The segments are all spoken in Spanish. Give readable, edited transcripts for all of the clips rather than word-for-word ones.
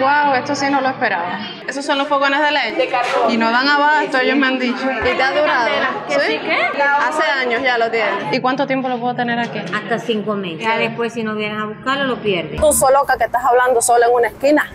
Wow, esto sí no lo esperaba. Esos son los fogones de leña. De carbón. Y no dan abasto, ellos me han dicho. ¿Y te ha durado? ¿Sí? ¿Qué? Hace años ya lo tienes. ¿Y cuánto tiempo lo puedo tener aquí? Hasta 5 meses. Ya después, si no vienes a buscarlo, lo pierdes. Tú loca que estás hablando sola en una esquina.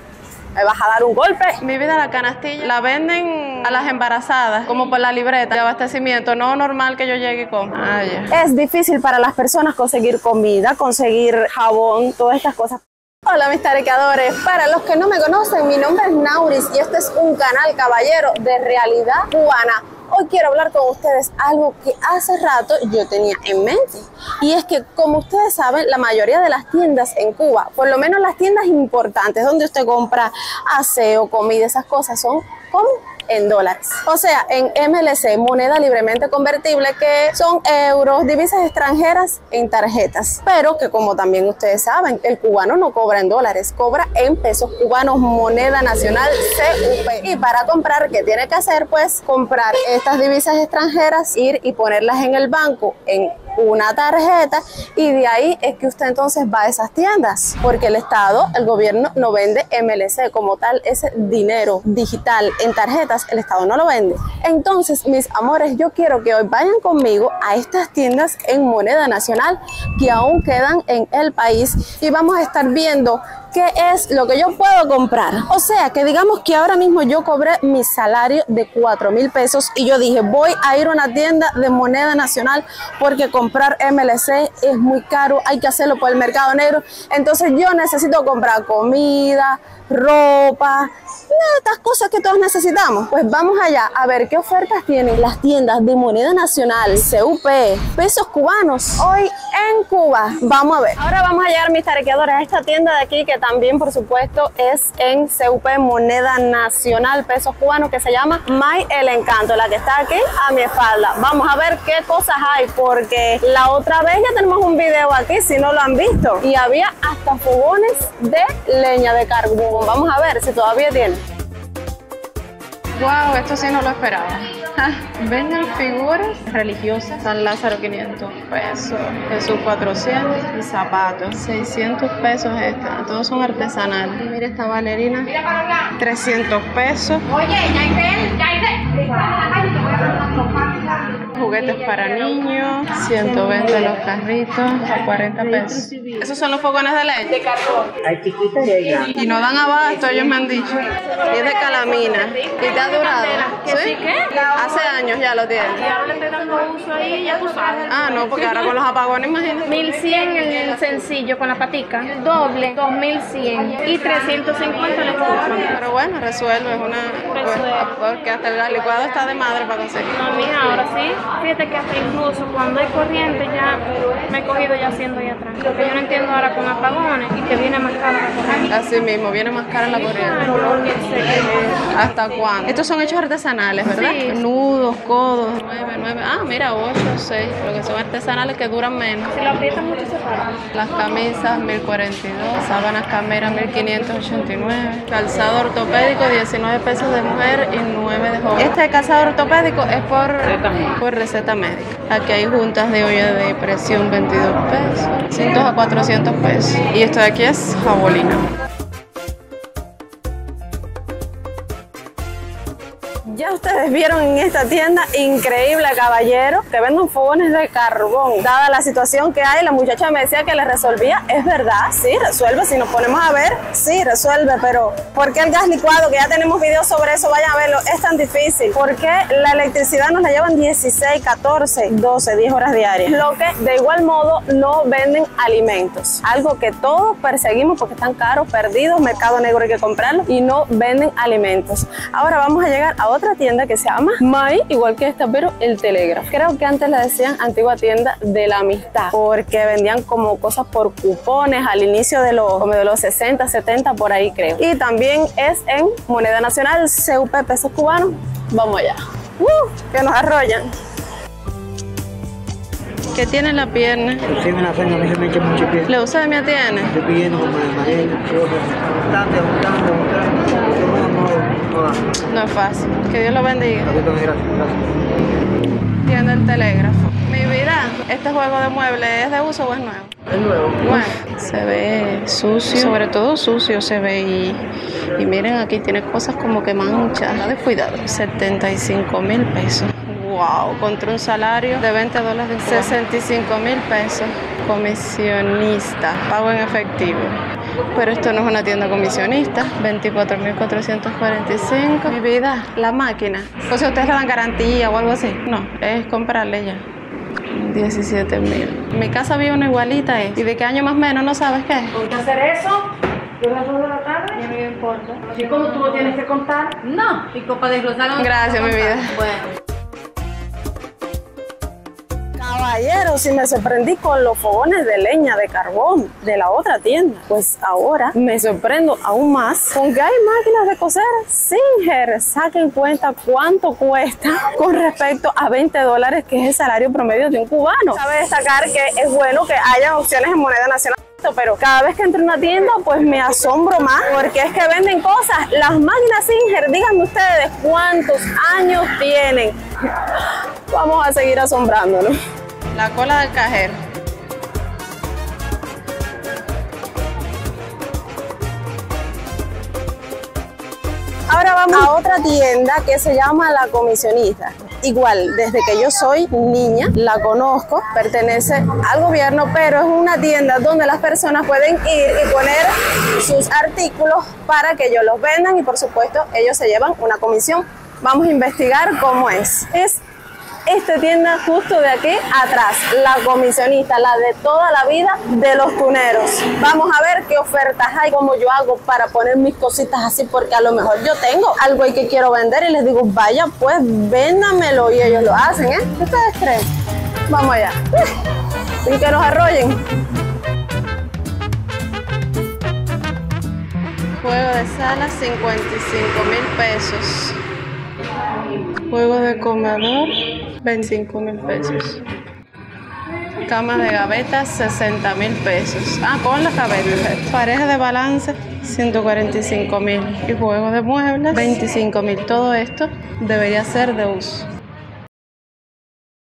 ¿Me vas a dar un golpe? Mi vida, la canastilla la venden a las embarazadas, como por la libreta de abastecimiento, no normal que yo llegue y coma. Ah, ya. Es difícil para las personas conseguir comida, conseguir jabón, todas estas cosas. Hola mis tarequeadores, para los que no me conocen, mi nombre es Nauris y este es un canal caballero de realidad cubana. Hoy quiero hablar con ustedes algo que hace rato yo tenía en mente. Y es que, como ustedes saben, la mayoría de las tiendas en Cuba, por lo menos las tiendas importantes, donde usted compra aseo, comida, esas cosas, son ¿cómo? En dólares. O sea, en MLC, moneda libremente convertible, que son euros, divisas extranjeras en tarjetas. Pero que, como también ustedes saben, el cubano no cobra en dólares, cobra en pesos cubanos, moneda nacional CUP. Y para comprar, ¿qué tiene que hacer? Pues comprar estas divisas extranjeras, ir y ponerlas en el banco, en una tarjeta, y de ahí es que usted entonces va a esas tiendas, porque el Estado, el gobierno no vende MLC como tal, ese dinero digital en tarjetas, el Estado no lo vende. Entonces, mis amores, yo quiero que hoy vayan conmigo a estas tiendas en moneda nacional que aún quedan en el país, y vamos a estar viendo qué es lo que yo puedo comprar. O sea, que digamos que ahora mismo yo cobré mi salario de 4,000 pesos y yo dije, voy a ir a una tienda de moneda nacional porque comprar MLC es muy caro, hay que hacerlo por el mercado negro. Entonces yo necesito comprar comida, ropa, estas cosas que todos necesitamos. Pues vamos allá a ver qué ofertas tienen las tiendas de moneda nacional, CUP, pesos cubanos, hoy en Cuba. Vamos a ver. Ahora vamos a llegar, mis tarequeadores, a esta tienda de aquí, que también, por supuesto, es en CUP, moneda nacional, pesos cubanos, que se llama My El Encanto, la que está aquí a mi espalda. Vamos a ver qué cosas hay, porque la otra vez ya tenemos un video aquí, si no lo han visto, y había hasta fogones de leña de carbón. Vamos a ver si todavía tiene. Wow, esto sí no lo esperaba. Venden figuras religiosas. San Lázaro 500 pesos, Jesús 400 y zapatos 600 pesos esta. Todos son artesanales. Y mira esta bailarina, 300 pesos. Juguetes para niños, 120 los carritos a 40 pesos. Esos son los fogones de leña. De carbón. Hay chiquitos y hay grandes. Y no dan abasto, ellos me han dicho. Y es de calamina. ¿Y te ha durado? ¿Sí? Hace años ya lo tienes. Y ahora le estoy dando uso ahí, ya tú sabes. Ah, no, porque ahora con los apagones, imagínate. 1100 el sencillo con la patica, doble 2100 y 350 el esposo. Pero bueno, resuelve, es una... Resuelve. Porque hasta el licuado está de madre para conseguir. No, mija, ahora sí. Fíjate que hasta incluso cuando hay corriente ya me he cogido ya haciendo ahí atrás. Lo que yo no entiendo ahora con apagones y que viene más caro la corriente. Así mismo, viene más cara la corriente. ¿Hasta cuándo? Estos son hechos artesanales, ¿verdad? Sí. Nudos, codos, 9. Ah, mira, 8, 6. Lo que son artesanales que duran menos. Si lo aprietan mucho se para. Las camisas 1042, sábanas cameras 1589, calzado ortopédico 19 pesos de mujer y 9 de joven. Este calzado ortopédico es por receta médica. Aquí hay juntas de olla de presión 22 pesos, 100 a 400 pesos. Y esto de aquí es jabolina. Ya ustedes vieron en esta tienda increíble, caballero, que venden fogones de carbón. Dada la situación que hay, la muchacha me decía que le resolvía. Es verdad, sí, resuelve. Si nos ponemos a ver, sí, resuelve. Pero ¿por qué el gas licuado, que ya tenemos videos sobre eso, vayan a verlo, es tan difícil? ¿Por qué la electricidad nos la llevan 16, 14, 12, 10 horas diarias? Lo que de igual modo no venden alimentos. Algo que todos perseguimos porque están caros, perdidos, mercado negro hay que comprarlo, y no venden alimentos. Ahora vamos a llegar a otra tienda que se llama My, igual que esta, pero el Telégrafo. Creo que antes le decían antigua tienda de la amistad, porque vendían como cosas por cupones al inicio de los 60, 70, por ahí creo. Y también es en moneda nacional, CUP, pesos cubanos. Vamos allá. Que nos arrollan. ¿Qué tiene en la pierna? Sí, me la tengo, a mí se me echa mucho pie. ¿Leucemia tiene? Estoy pidiendo como el marido, bastante. No es fácil. Que Dios lo bendiga. Gracias. Tienda El Telégrafo. Mi vida, ¿este juego de muebles es de uso o es nuevo? Es nuevo. Bueno, se ve sucio, sobre todo sucio se ve y miren aquí tiene cosas como que manchas, está descuidado. 75,000 pesos. Wow, contra un salario de $20, 65,000 pesos. Comisionista, pago en efectivo. Pero esto no es una tienda comisionista. 24,445. Mi vida, la máquina. O sea, ¿ustedes le dan garantía o algo así? No, es comprarle ya. 17,000. Mi casa había una igualita. ¿Y de qué año más o menos? ¿No sabes qué? ¿Puedes hacer eso? ¿Yo las 2 de la tarde? No me importa. ¿Y cómo tú lo tienes que contar? No, y para desglosarlo. Gracias, mi vida. Bueno. Caballero, si me sorprendí con los fogones de leña de carbón de la otra tienda, pues ahora me sorprendo aún más con que hay máquinas de coser Singer. Saquen cuenta cuánto cuesta con respecto a $20, que es el salario promedio de un cubano. Cabe destacar que es bueno que haya opciones en moneda nacional, pero cada vez que entro en una tienda pues me asombro más porque es que venden cosas. Las máquinas Singer, díganme ustedes cuántos años tienen. Vamos a seguir asombrándonos. La cola del cajero. Ahora vamos a otra tienda que se llama La Comisionista. Igual, desde que yo soy niña, la conozco, pertenece al gobierno, pero es una tienda donde las personas pueden ir y poner sus artículos para que ellos los vendan y por supuesto ellos se llevan una comisión. Vamos a investigar cómo es. Es esta tienda justo de aquí atrás, La Comisionista, la de toda la vida de los tuneros. Vamos a ver qué ofertas hay, cómo yo hago para poner mis cositas así, porque a lo mejor yo tengo algo ahí que quiero vender y les digo, vaya pues véndamelo, y ellos lo hacen, ¿eh? ¿Qué ustedes creen? Vamos allá. Y que nos arrollen. Juego de sala, 55,000 pesos. Juego de comedor, 25,000 pesos. Cama de gavetas, 60,000 pesos. Ah, con las gavetas. Pareja de balance, 145,000. Y juego de muebles, 25,000. Todo esto debería ser de uso.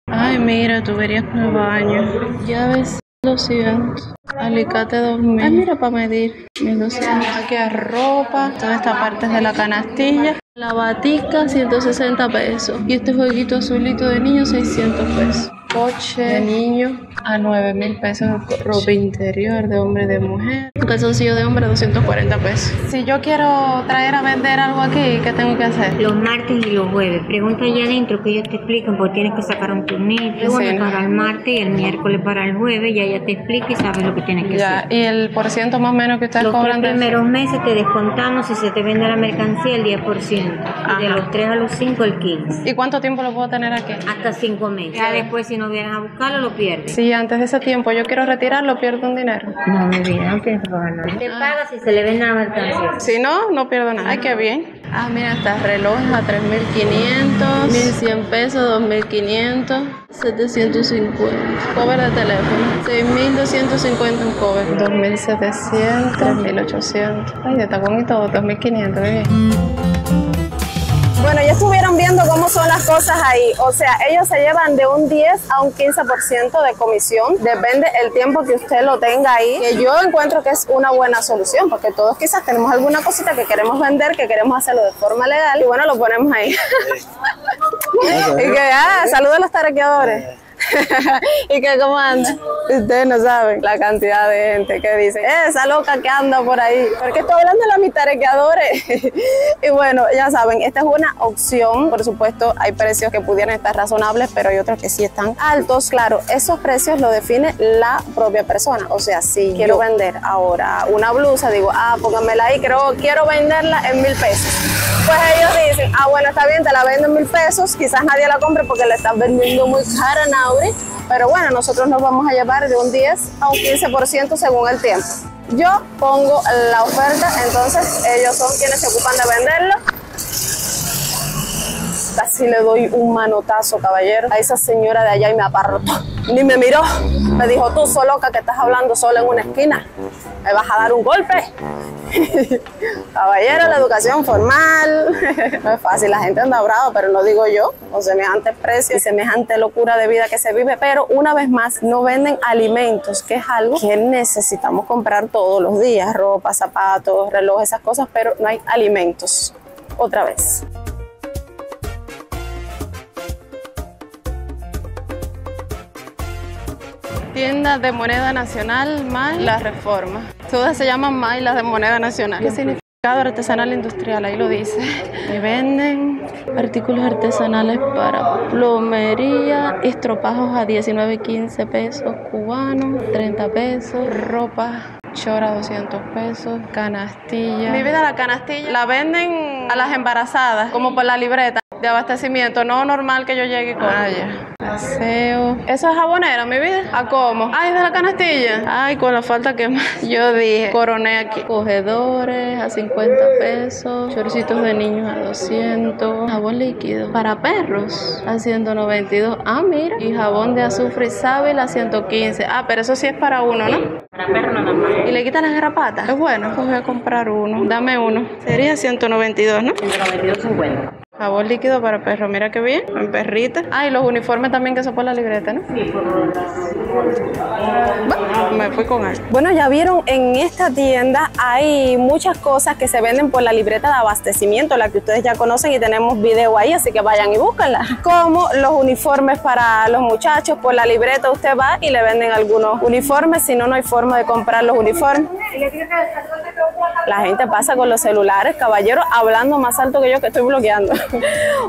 Ay, mira, tuberías de baño. Llaves, 200. Alicate, 2,000. Ay, mira, para medir. 1,200. Aquí hay ropa. Toda esta parte es de la canastilla. La batica, 160 pesos. Y este jueguito azulito de niño, 600 pesos. Coche de niño a 9,000 pesos. Ropa interior de hombre y de mujer. Un calzoncillo de hombre, 240 pesos. Si yo quiero traer a vender algo aquí, ¿qué tengo que hacer? Los martes y los jueves. Pregunta allá adentro que ellos te explican porque tienes que sacar un turnito. Sí. Para el martes y el miércoles para el jueves. Y ella te explica y sabes lo que tienes que hacer. Ya, y el % más o menos que ustedes Los cobran 3 de eso. primeros meses te descontamos si se te vende la mercancía el 10%. Ajá. Y de los 3 a los 5 el 15%. ¿Y cuánto tiempo lo puedo tener aquí? Hasta 5 meses. Ya después si no vienes a buscarlo lo pierdes. Si antes de ese tiempo yo quiero retirarlo, pierdo un dinero. No, mi vida, no tienes que pagar nada. Te pagas si se le vende la mercancía. Si no, no pierdo nada. Ay, qué bien. Ah, mira, estas relojes a 3,500, 1,100 pesos, 2,500, 750. Cover de teléfono, 6,250 un cover, 2,700, 3,800. Ay, de tacón y todo, 2,500, bien. Bueno, ya estuvieron viendo cómo son las cosas ahí. O sea, ellos se llevan de un 10 a un 15% de comisión. Depende el tiempo que usted lo tenga ahí. Que yo encuentro que es una buena solución, porque todos quizás tenemos alguna cosita que queremos vender, que queremos hacerlo de forma legal. Y bueno, lo ponemos ahí. Y que, saludos a los taraqueadores. Y que cómo anda. Ustedes no saben la cantidad de gente que dice, esa loca que anda por ahí. Porque estoy hablando de los mitarequeadores. Y bueno, ya saben, esta es una opción. Por supuesto, hay precios que pudieran estar razonables, pero hay otros que sí están altos. Claro, esos precios lo define la propia persona. O sea, si quiero vender ahora una blusa, digo, pónganmela ahí, quiero venderla en 1,000 pesos. Pues ellos dicen, bueno, está bien, te la vendo en 1,000 pesos. Quizás nadie la compre porque la están vendiendo muy cara, Nauri. Pero bueno, nosotros nos vamos a llevar de un 10 a un 15% según el tiempo. Yo pongo la oferta, entonces ellos son quienes se ocupan de venderlo. Casi le doy un manotazo, caballero, a esa señora de allá y me apartó. Ni me miró. Me dijo, tú sos loca que estás hablando sola en una esquina. ¿Me vas a dar un golpe? Caballero, la educación formal. No es fácil, la gente anda brava, pero no digo yo. Con semejantes precios y semejante locura de vida que se vive. Pero una vez más, no venden alimentos, que es algo que necesitamos comprar todos los días. Ropa, zapatos, reloj, esas cosas, pero no hay alimentos. Otra vez. Tiendas de moneda nacional más la reforma. Todas se llaman más las de moneda nacional. ¿Qué significa? Artesanal industrial, ahí lo dice. Me venden artículos artesanales para plomería, estropajos a 19.15 pesos cubanos, 30 pesos, ropa chora 200 pesos, canastilla. Mi vida, la canastilla la venden a las embarazadas, como por la libreta de abastecimiento, no normal que yo llegue con aseo. Eso es jabonera, mi vida. ¿A cómo? Ay, de la canastilla. Ay, con la falta que yo dije. Coroné aquí. Cogedores a 50 pesos. Chorcitos de niños a 200. Jabón líquido para perros a 192. Ah, mira. Y jabón de azufre y sábila a 115. Ah, pero eso sí es para uno, ¿no? Para perro nada más. Y le quitan las garrapatas. Es bueno, pues voy a comprar uno. Dame uno. Sería 192, ¿no? 192.50. Jabón líquido para perro, mira qué bien, en perrita. Ah, y los uniformes también que son por la libreta, ¿no? Sí, por Bueno, me fui con algo. Bueno, ya vieron, en esta tienda hay muchas cosas que se venden por la libreta de abastecimiento, la que ustedes ya conocen y tenemos video ahí, así que vayan y búsquenla. Como los uniformes para los muchachos, por la libreta usted va y le venden algunos uniformes, si no, no hay forma de comprar los uniformes. La gente pasa con los celulares, caballeros, hablando más alto que yo que estoy bloqueando.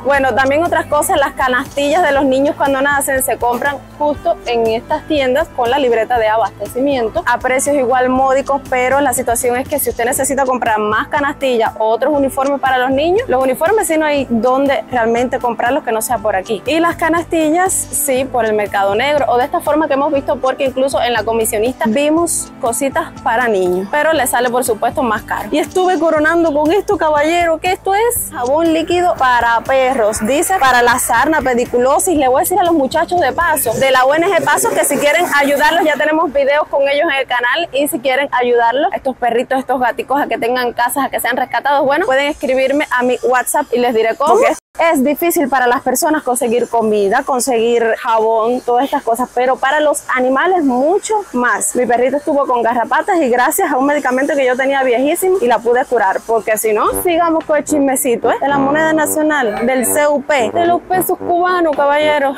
Bueno, también otras cosas, las canastillas de los niños cuando nacen se compran justo en estas tiendas con la libreta de abastecimiento a precios igual módicos, pero la situación es que si usted necesita comprar más canastillas o otros uniformes para los niños, los uniformes sí no hay donde realmente comprarlos que no sea por aquí. Y las canastillas sí por el mercado negro o de esta forma que hemos visto, porque incluso en la comisionista vimos cositas para niños, pero le sale por supuesto más caro. Y estuve coronando con esto, caballero, que esto es jabón líquido para perros, dice para la sarna, pediculosis. Le voy a decir a los muchachos de paso, de la ONG Paso, que si quieren ayudarlos, ya tenemos videos con ellos en el canal, y si quieren ayudarlos, estos perritos, estos gaticos a que tengan casas, a que sean rescatados, bueno, pueden escribirme a mi WhatsApp y les diré cómo. Es difícil para las personas conseguir comida, conseguir jabón, todas estas cosas, pero para los animales mucho más. Mi perrito estuvo con garrapatas y gracias a un medicamento que yo tenía viejísimo y la pude curar, porque si no, sigamos con el chismecito, de la moneda nacional, del CUP, de los pesos cubanos, caballero.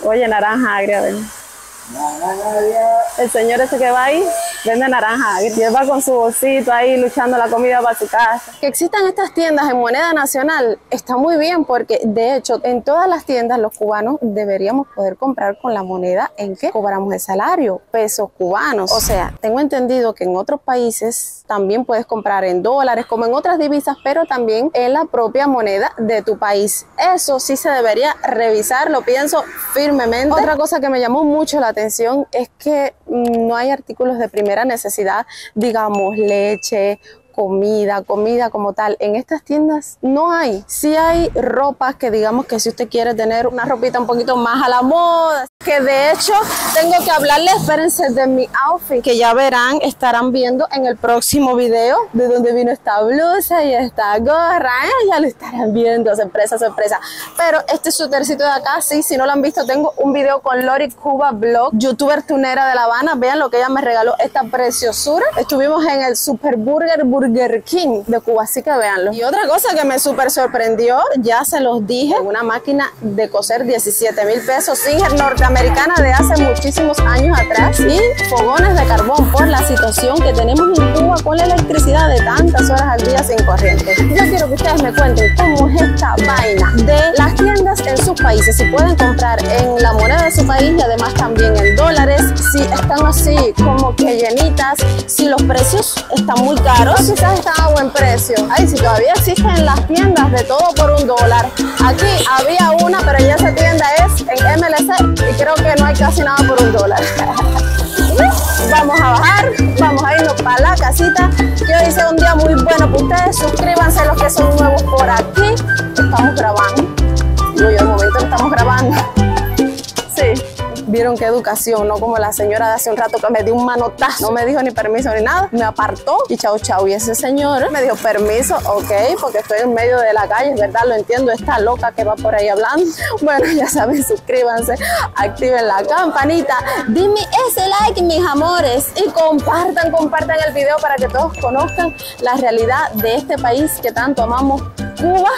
Oye, naranja agria, ¿verdad? El señor ese que va ahí vende naranja agria y él va con su bolsito ahí luchando la comida para su casa. Que existan estas tiendas en moneda nacional está muy bien, porque de hecho en todas las tiendas los cubanos deberíamos poder comprar con la moneda en que cobramos el salario, pesos cubanos. O sea, tengo entendido que en otros países también puedes comprar en dólares como en otras divisas, pero también en la propia moneda de tu país. Eso sí se debería revisar, lo pienso firmemente. Otra cosa que me llamó mucho la atención es que no hay artículos de primera necesidad, digamos leche, comida como tal. En estas tiendas no hay. Sí hay ropas que digamos que si usted quiere tener una ropita un poquito más a la moda, que de hecho tengo que hablarles, espérense, de mi outfit, que ya verán, estarán viendo en el próximo video de dónde vino esta blusa y esta gorra, ya lo estarán viendo, sorpresa, sorpresa. Pero este suétercito de acá, sí, si no lo han visto, tengo un video con Lori Cuba Blog, youtuber tunera de La Habana. Vean lo que ella me regaló, esta preciosura. Estuvimos en el Super Burger King de Cuba, así que véanlo. Y otra cosa que me súper sorprendió, ya se los dije, una máquina de coser 17,000 pesos, Singer norteamericana de hace muchísimos años atrás, y fogones de carbón por la situación que tenemos en Cuba con la electricidad de tantas horas al día sin corriente. Yo quiero que ustedes me cuenten cómo es esta vaina de las tiendas en sus países, si pueden comprar en la moneda de su país y además también en dólares, si están así como que llenitas, si los precios están muy caros, quizás están a buen precio. Ay, si todavía existen las tiendas de todo por $1. Aquí había una, pero ya esa tienda es en MLC y creo que no hay casi nada por $1. Vamos a bajar, vamos a irnos para la casita, que hoy sea un día muy bueno para ustedes. Suscríbanse los que son nuevos por aquí. Estamos grabando. Yo de momento estamos grabando. Sí. Vieron qué educación, no como la señora de hace un rato que me dio un manotazo, no me dijo ni permiso ni nada, me apartó y chau chau. Y ese señor me dijo permiso, ok, porque estoy en medio de la calle, es verdad, lo entiendo, está loca que va por ahí hablando. Bueno, ya saben, suscríbanse, activen la campanita, denme ese like, mis amores, y compartan el video para que todos conozcan la realidad de este país que tanto amamos, Cuba.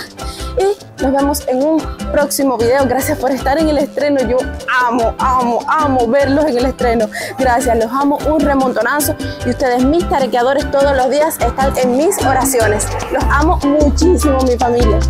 Y nos vemos en un próximo video. Gracias por estar en el estreno. Yo amo verlos en el estreno. Gracias, los amo un remontonazo. Y ustedes, mis tarequeadores, todos los días están en mis oraciones. Los amo muchísimo, mi familia.